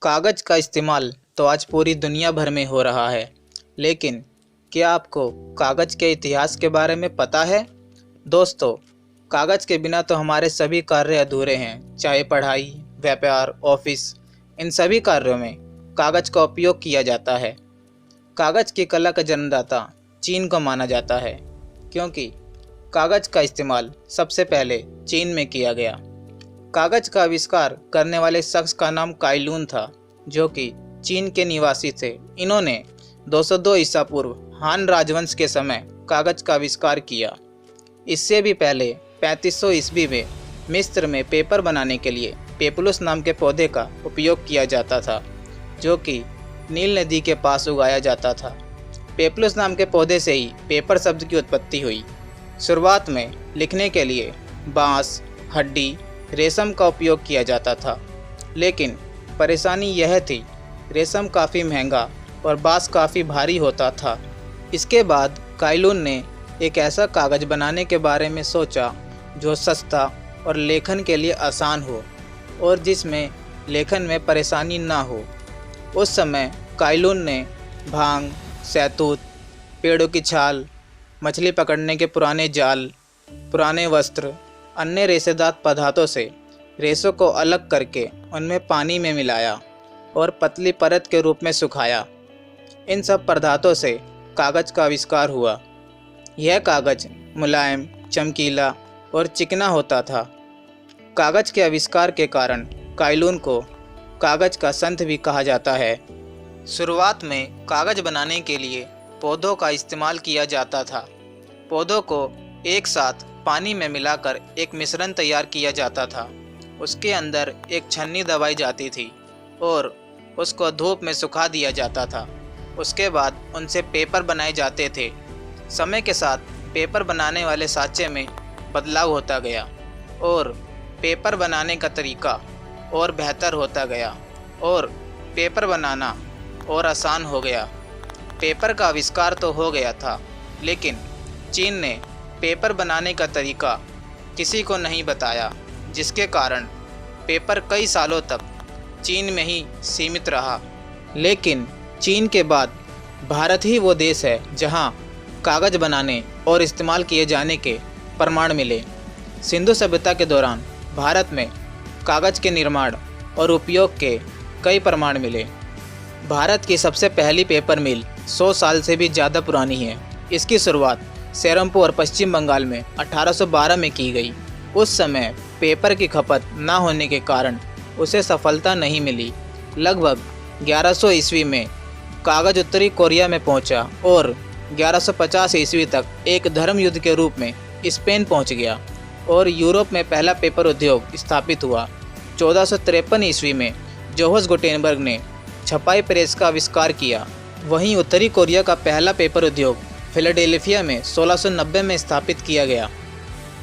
कागज़ का इस्तेमाल तो आज पूरी दुनिया भर में हो रहा है, लेकिन क्या आपको कागज़ के इतिहास के बारे में पता है? दोस्तों, कागज़ के बिना तो हमारे सभी कार्य अधूरे हैं। चाहे पढ़ाई, व्यापार, ऑफिस, इन सभी कार्यों में कागज़ का उपयोग किया जाता है। कागज़ की कला का जन्मदाता चीन को माना जाता है, क्योंकि कागज़ का इस्तेमाल सबसे पहले चीन में किया गया। कागज़ का आविष्कार करने वाले शख्स का नाम काई-लुन था, जो कि चीन के निवासी थे। इन्होंने 202 ईसा पूर्व हान राजवंश के समय कागज़ का आविष्कार किया। इससे भी पहले 3500 ईस्वी में मिस्र में पेपर बनाने के लिए पेपलुस नाम के पौधे का उपयोग किया जाता था, जो कि नील नदी के पास उगाया जाता था। पेपलुस नाम के पौधे से ही पेपर शब्द की उत्पत्ति हुई। शुरुआत में लिखने के लिए बांस, हड्डी, रेशम का उपयोग किया जाता था, लेकिन परेशानी यह थी, रेशम काफ़ी महंगा और बांस काफ़ी भारी होता था। इसके बाद काई-लुन ने एक ऐसा कागज़ बनाने के बारे में सोचा जो सस्ता और लेखन के लिए आसान हो और जिसमें लेखन में परेशानी ना हो। उस समय काई-लुन ने भांग, शहतूत, पेड़ों की छाल, मछली पकड़ने के पुराने जाल, पुराने वस्त्र, अन्य रेशेदार पदार्थों से रेशों को अलग करके उनमें पानी में मिलाया और पतली परत के रूप में सुखाया। इन सब पदार्थों से कागज़ का आविष्कार हुआ। यह कागज़ मुलायम, चमकीला और चिकना होता था। कागज़ के आविष्कार के कारण काई-लुन को कागज़ का संत भी कहा जाता है। शुरुआत में कागज़ बनाने के लिए पौधों का इस्तेमाल किया जाता था। पौधों को एक साथ पानी में मिलाकर एक मिश्रण तैयार किया जाता था। उसके अंदर एक छन्नी दबाई जाती थी और उसको धूप में सुखा दिया जाता था। उसके बाद उनसे पेपर बनाए जाते थे। समय के साथ पेपर बनाने वाले साँचे में बदलाव होता गया और पेपर बनाने का तरीका और बेहतर होता गया और पेपर बनाना और आसान हो गया। पेपर का आविष्कार तो हो गया था, लेकिन चीन ने पेपर बनाने का तरीका किसी को नहीं बताया, जिसके कारण पेपर कई सालों तक चीन में ही सीमित रहा। लेकिन चीन के बाद भारत ही वो देश है जहां कागज़ बनाने और इस्तेमाल किए जाने के प्रमाण मिले। सिंधु सभ्यता के दौरान भारत में कागज़ के निर्माण और उपयोग के कई प्रमाण मिले। भारत की सबसे पहली पेपर मिल 100 साल से भी ज़्यादा पुरानी है। इसकी शुरुआत सेरमपुर, पश्चिम बंगाल में 1812 में की गई। उस समय पेपर की खपत न होने के कारण उसे सफलता नहीं मिली। लगभग 1100 ईस्वी में कागज़ उत्तरी कोरिया में पहुंचा और 1150 ईस्वी तक एक धर्म युद्ध के रूप में स्पेन पहुंच गया और यूरोप में पहला पेपर उद्योग स्थापित हुआ। 1453 ईस्वी में जोहान्स गुटेनबर्ग ने छपाई प्रेस का आविष्कार किया। वहीं उत्तरी कोरिया का पहला पेपर उद्योग फिलाडेल्फिया में 1690 में स्थापित किया गया।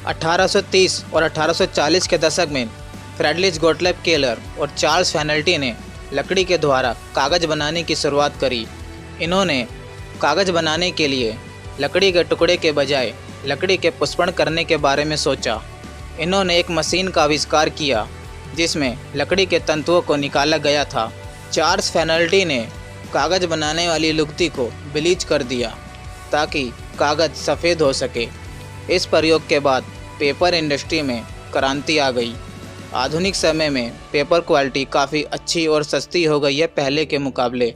1830 और 1840 के दशक में फ्रेडरिच गोटलेब केलर और चार्ल्स फेनेल्टी ने लकड़ी के द्वारा कागज़ बनाने की शुरुआत करी। इन्होंने कागज़ बनाने के लिए लकड़ी के टुकड़े के बजाय लकड़ी के पुष्पण करने के बारे में सोचा। इन्होंने एक मशीन का आविष्कार किया जिसमें लकड़ी के तंतुओं को निकाला गया था। चार्ल्स फेनेल्टी ने कागज़ बनाने वाली लुगदी को ब्लीच कर दिया ताकि कागज़ सफ़ेद हो सके। इस प्रयोग के बाद पेपर इंडस्ट्री में क्रांति आ गई। आधुनिक समय में पेपर क्वालिटी काफ़ी अच्छी और सस्ती हो गई है पहले के मुकाबले।